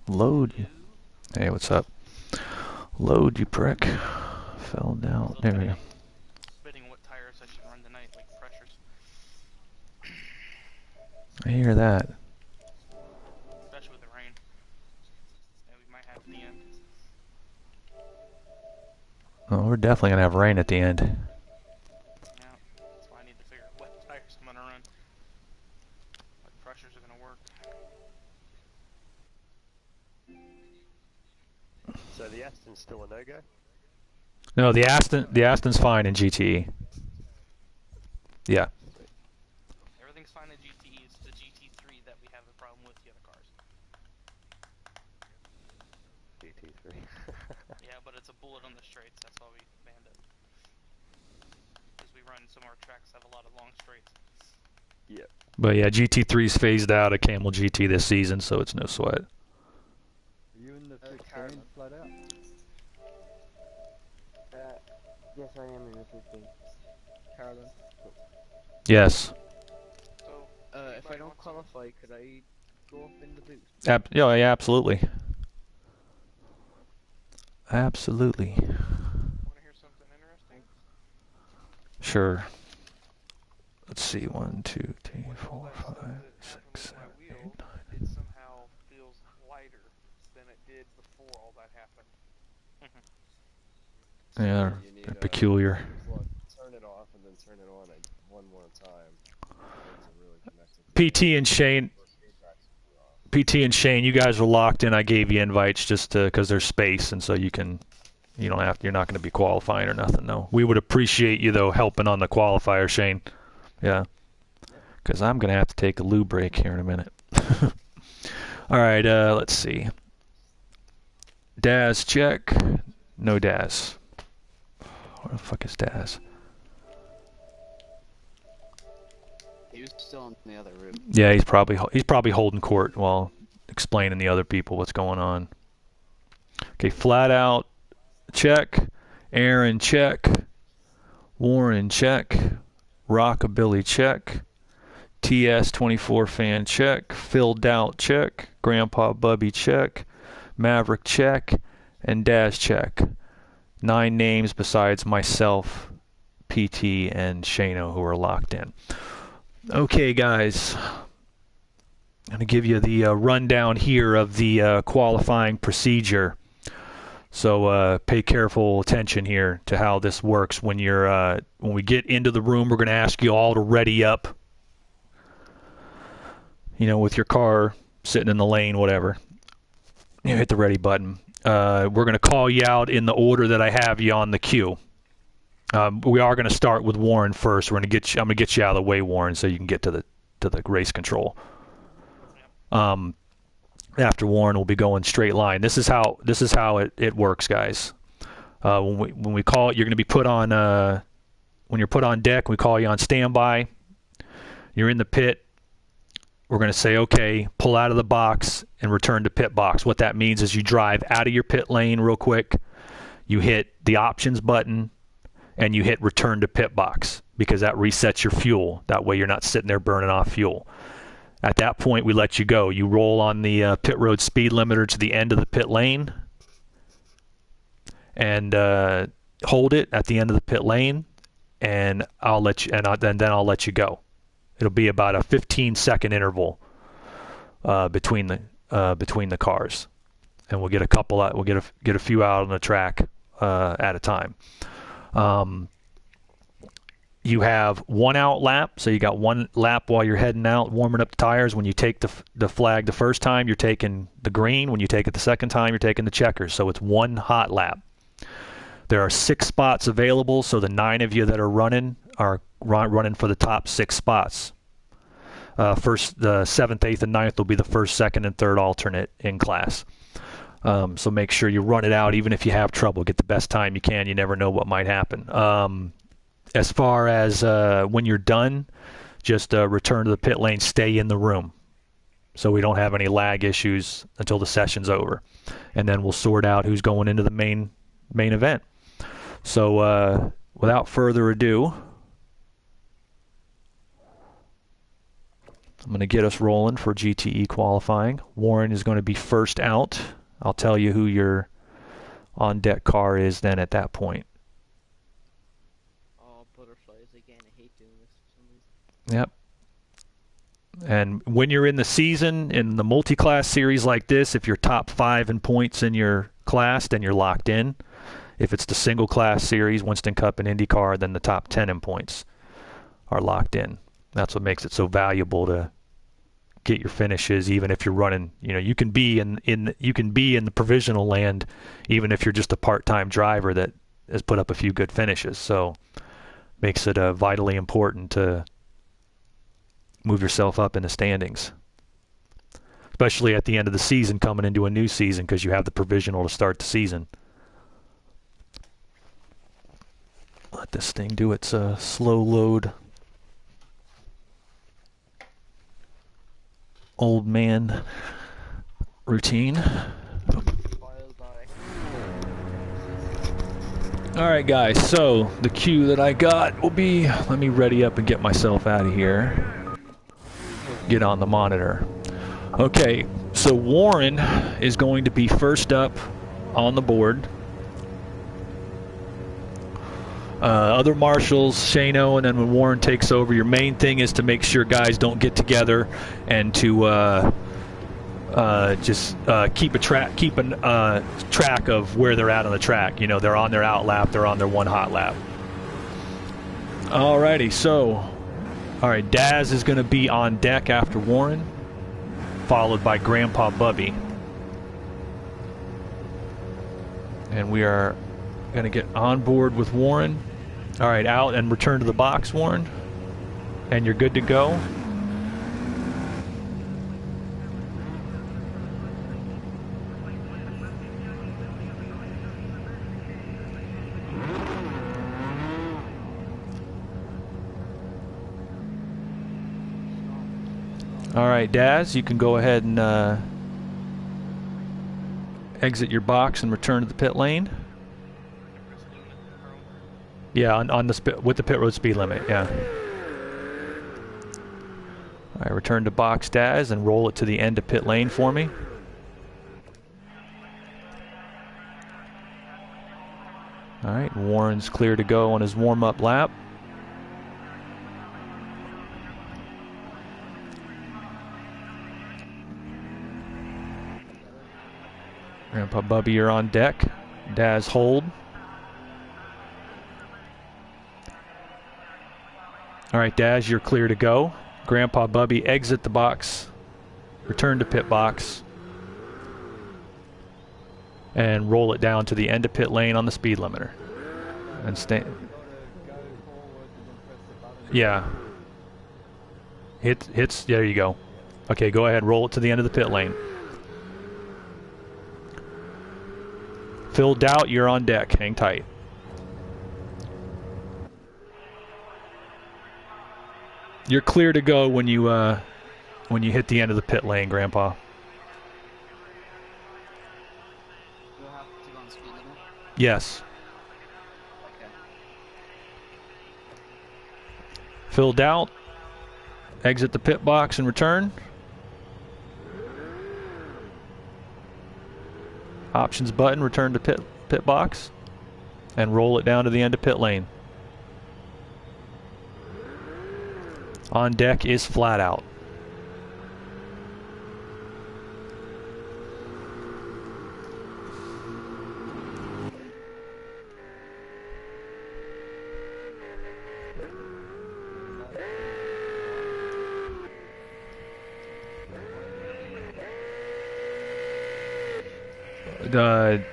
Load. Hey, what's up? Load, you prick. Fell down. There we go. Debating what tires I should run tonight, like pressures. I hear that. Especially with the rain. And we might have the end. Oh, we're definitely gonna have rain at the end. Yeah, that's why I need to figure out what tires I'm gonna run. What pressures are gonna work. So the Aston's still a no-go? No, the Aston's fine in GTE. Yeah. Everything's fine in GTE. It's the GT3 that we have the problem with the other cars. GT3. Yeah, but it's a bullet on the straights. That's why we banned it. Because we run some of our tracks have a lot of long straights. Yep. But yeah, GT3's phased out of Camel GT this season, so it's no sweat. Are you in the 16 flat out? Yes, I am in the 15. Carolyn? Yes. So, If I don't qualify, could I go up in the booth? Yeah, absolutely. Absolutely. Want to hear something interesting? Sure. Let's see. 1, 2, 3, 4, 5, 6, 7, 8, 9. It somehow feels lighter than it did before all that happened. Yeah, You need, they're peculiar. turn it off and then turn it on one more time. Really PT and Shane, you guys are locked in. I gave you invites just because there's space, and so you don't have to, you're not going to be qualifying or nothing. No, we would appreciate you though helping on the qualifier, Shane. Yeah, because I'm going to have to take a loo break here in a minute. All right, let's see. Daz check. No Daz. Where the fuck is Daz? He was still in the other room. Yeah, he's probably holding court while explaining the other people what's going on. Okay, flat out check. Aaron check. Warren check. Rockabilly check. TS24 fan check. Phil Doubt check. Grandpa Bubby check. Maverick check. And Daz check. 9 names besides myself, PT, and Shano who are locked in. Okay, guys. I'm going to give you the rundown here of the qualifying procedure. So pay careful attention here to how this works. When we get into the room, we're going to ask you all to ready up. With your car sitting in the lane, whatever. Hit the ready button. We're going to call you out in the order that I have you on the queue. We are going to start with Warren first. I'm going to get you out of the way, Warren, so you can get to the race control. After Warren, we'll be going straight line. This is how it works, guys. When we call it, you're going to be put on. When you're put on deck, we call you on standby. You're in the pit. We're going to say, okay, pull out of the box and return to pit box. What that means is you drive out of your pit lane real quick. You hit the options button, and you hit return to pit box because that resets your fuel. That way you're not sitting there burning off fuel. At that point, we let you go. You roll on the pit road speed limiter to the end of the pit lane and hold it at the end of the pit lane, and I'll let you. And then I'll let you go. It'll be about a 15-second interval between the cars, and we'll get a couple out. We'll get a few out on the track at a time. You have 1 out lap, so you got 1 lap while you're heading out, warming up the tires. When you take the flag the first time, you're taking the green. When you take it the second time, you're taking the checkers. So it's 1 hot lap. There are 6 spots available, so the 9 of you that are running are running for the top 6 spots. First, the 7th, 8th, and 9th will be the first, second, and third alternate in class. So make sure you run it out, even if you have trouble. Get the best time you can. You never know what might happen. As far as when you're done, just return to the pit lane, stay in the room, so we don't have any lag issues until the session's over, and then we'll sort out who's going into the main event. So without further ado, I'm going to get us rolling for GTE qualifying. Warren is going to be first out. I'll tell you who your on-deck car is then at that point. Oh, butterflies again. I hate doing this for some reason. Yep. And when you're in the season, in the multi-class series like this, if you're top 5 in points in your class, then you're locked in. If it's the single class series, Winston Cup and IndyCar, then the top 10 in points are locked in. That's what makes it so valuable to get your finishes, even if you're running. You can be in the provisional land, even if you're just a part-time driver that has put up a few good finishes. So makes it vitally important to move yourself up in the standings, especially at the end of the season, coming into a new season, because you have the provisional to start the season. Let this thing do its slow load old man routine. Alright guys, so the cue that I got will be, let me ready up and get myself out of here. Get on the monitor. Okay, so Warren is going to be first up on the board. Other marshals, Shano, and then when Warren takes over, your main thing is to make sure guys don't get together and to just keep a track of where they're at on the track. They're on their out lap, they're on their one hot lap. Alrighty, so alright, Daz is going to be on deck after Warren, followed by Grandpa Bubby. And we are going to get on board with Warren. Alright, out and return to the box, Warren. And you're good to go. Alright, Daz, you can go ahead and exit your box and return to the pit lane. Yeah, on the with the pit road speed limit, yeah. Alright, return to box, Daz, and roll it to the end of pit lane for me. Alright, Warren's clear to go on his warm-up lap. Grandpa Bubby, you're on deck. Daz, hold. Alright, Daz, you're clear to go. Grandpa Bubby, exit the box. Return to pit box. And roll it down to the end of pit lane on the speed limiter. And stay. Yeah. Hits, there you go. Okay, go ahead, roll it to the end of the pit lane. Phil Doubt, you're on deck. Hang tight. You're clear to go when you hit the end of the pit lane, Grandpa. You'll have to go on speed limit? Yes. Okay. Phil Doubt, exit the pit box and return. Options button, return to pit box, and roll it down to the end of pit lane. On deck is flat out.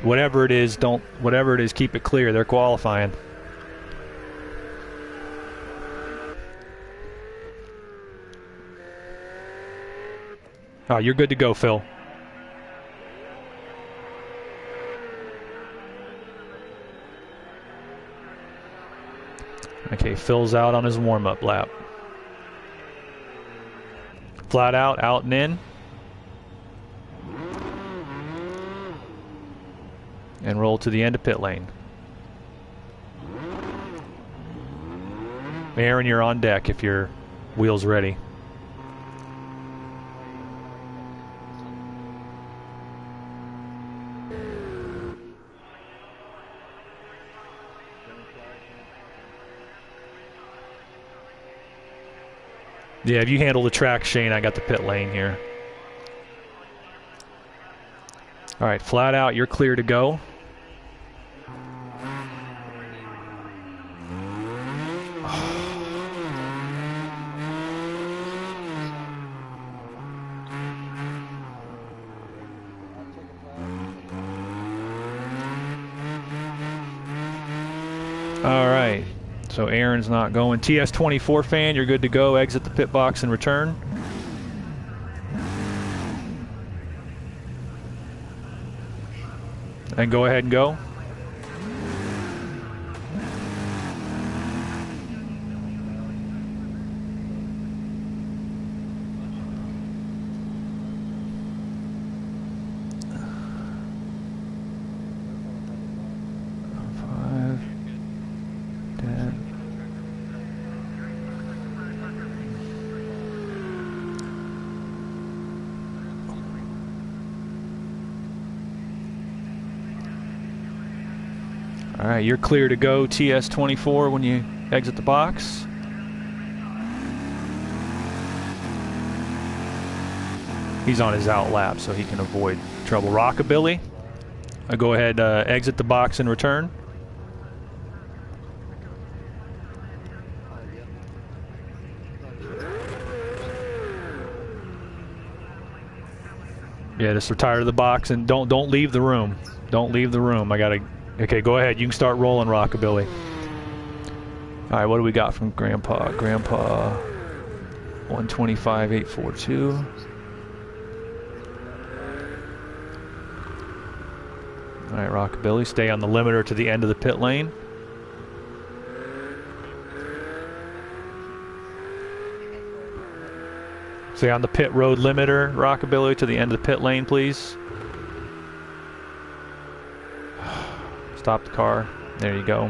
Whatever it is, keep it clear. They're qualifying. Oh, you're good to go, Phil. Okay, Phil's out on his warm-up lap. Flat out and in. And roll to the end of pit lane. Aaron, you're on deck if your wheel's ready. Yeah, if you handle the track, Shane, I got the pit lane here. All right, flat out, you're clear to go. All right, so Aaron's not going. TS24 fan, you're good to go. Exit the pit box and return. And go ahead and go. All right, you're clear to go, TS24, when you exit the box. He's on his out lap, so he can avoid trouble. Rockabilly, go ahead, exit the box and return. Yeah, just retire to the box and don't leave the room. Don't leave the room. Okay, go ahead. You can start rolling, Rockabilly. All right, what do we got from Grandpa? Grandpa, 125.842. All right, Rockabilly, stay on the limiter to the end of the pit lane. Stay on the pit road limiter, Rockabilly, to the end of the pit lane, please. Stop the car. There you go.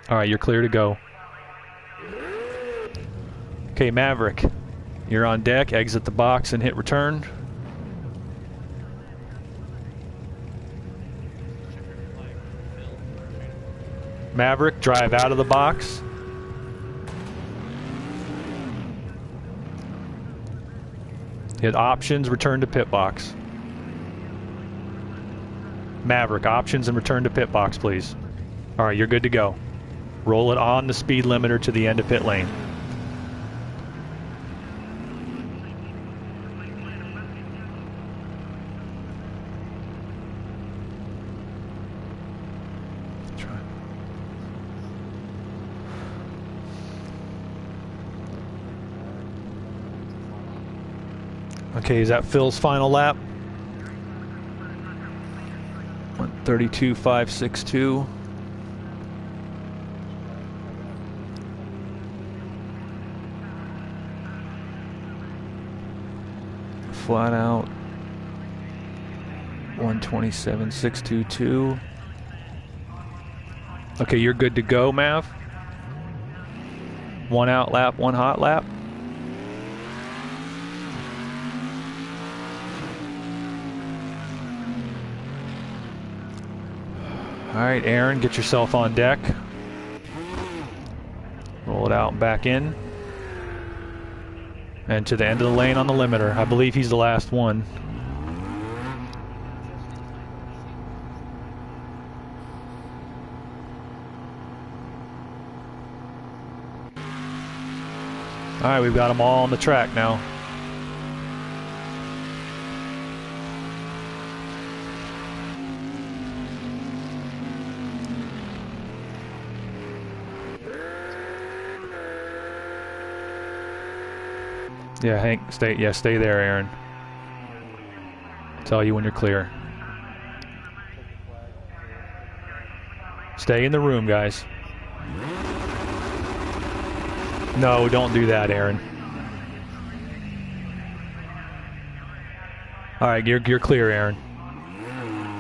All right, you're clear to go. Okay, Maverick, you're on deck. Exit the box and hit return. Maverick, drive out of the box. Hit options, return to pit box. Maverick, options and return to pit box, please. All right, you're good to go. Roll it on the speed limiter to the end of pit lane. Okay, is that Phil's final lap? 132.562. Flat out 127.622. Okay, you're good to go, Mav. One out lap, one hot lap. All right, Aaron, get yourself on deck. Roll it out and back in. And to the end of the lane on the limiter. I believe he's the last one. All right, we've got them all on the track now. Yeah, Hank, stay. Yeah, stay there, Aaron. Tell you when you're clear. Check the flag. Check the flag. Stay in the room, guys. No, don't do that, Aaron. All right, you're clear, Aaron.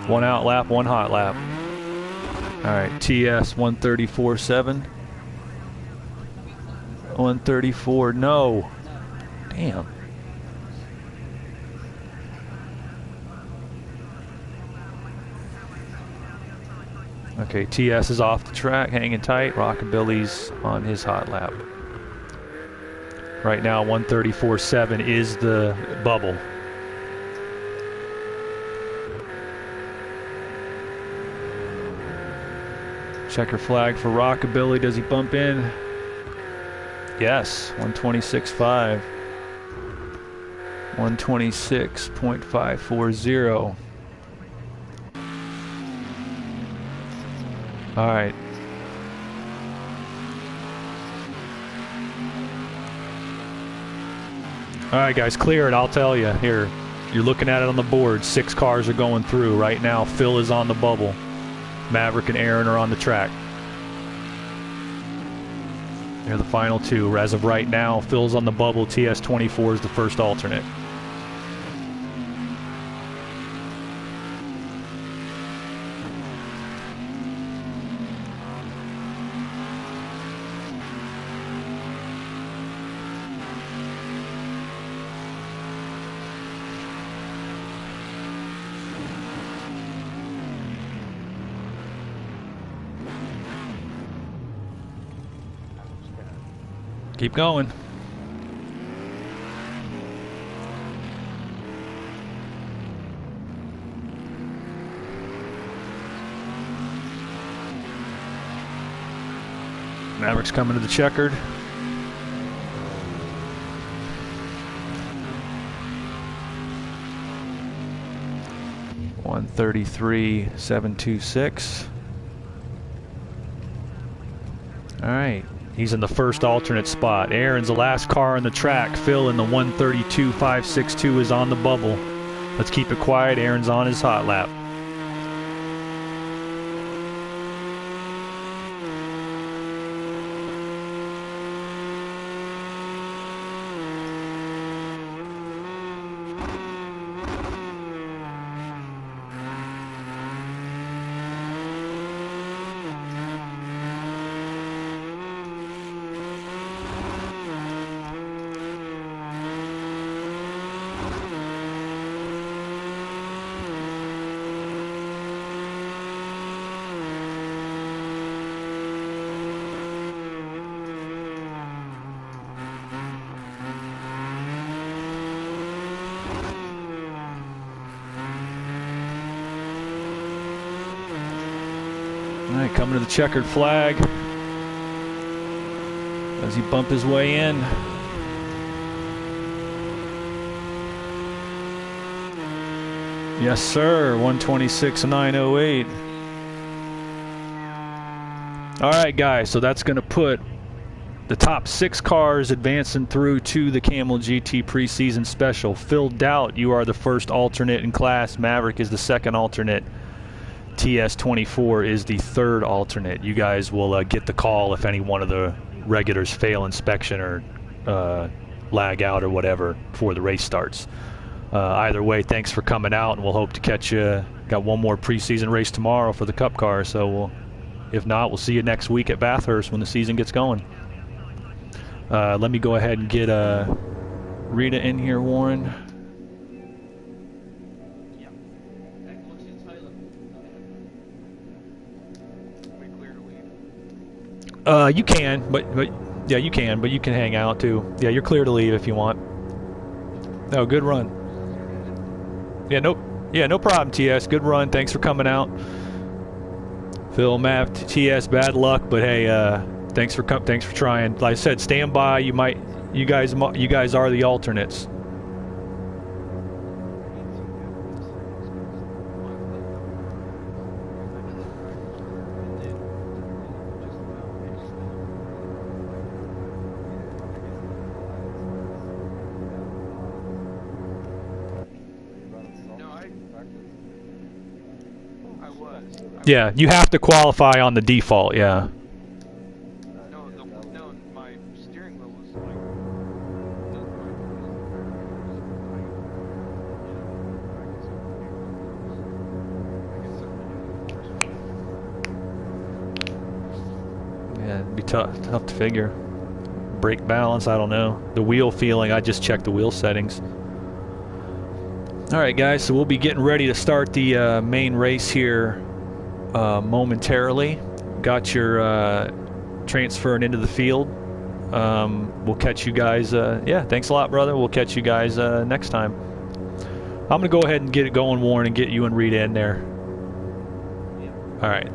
1 out lap, 1 hot lap. All right, TS 134.7. 134. No. Damn. Okay, TS is off the track, hanging tight. Rockabilly's on his hot lap. Right now, 134.7 is the bubble. Checker flag for Rockabilly. Does he bump in? Yes, 126.5. 126.540. All right. All right, guys, clear it. I'll tell you. Here, you're looking at it on the board. 6 cars are going through right now. Phil is on the bubble. Maverick and Aaron are on the track. They're the final 2. As of right now, Phil's on the bubble. TS24 is the first alternate. Keep going. Maverick's coming to the checkered. $133,726. All right. He's in the first alternate spot. Aaron's the last car on the track. Phil in the 132.562 is on the bubble. Let's keep it quiet. Aaron's on his hot lap. All right, coming to the checkered flag. Does he bump his way in? Yes, sir. 126.908. All right, guys. So that's going to put the top 6 cars advancing through to the Camel GT preseason special. Phil Doubt, you are the first alternate in class. Maverick is the second alternate. TS24 is the third alternate. You guys will get the call if any one of the regulars fail inspection or lag out or whatever before the race starts. Either way, thanks for coming out, and we'll hope to catch you. Got one more preseason race tomorrow for the Cup car, so if not, we'll see you next week at Bathurst when the season gets going. Let me go ahead and get Rita in here, Warren. You can, but yeah, you can, but you can hang out too. Yeah, you're clear to leave if you want. No, good run. Yeah, no problem, TS. Good run. Thanks for coming out. Phil, Matt, TS, bad luck, but hey, thanks for trying. Like I said, stand by. You guys are the alternates. I was. Yeah, you have to qualify on the default. Yeah. No, my steering wheel was like, doesn't my Yeah, it'd be tough to figure. Brake balance, I don't know. The wheel feeling, I just checked the wheel settings. All right, guys, so we'll be getting ready to start the main race here momentarily. Got your transferring into the field. We'll catch you guys. Yeah, thanks a lot, brother. We'll catch you guys next time. I'm going to go ahead and get it going, Warren, and get you and Rita in there. All right.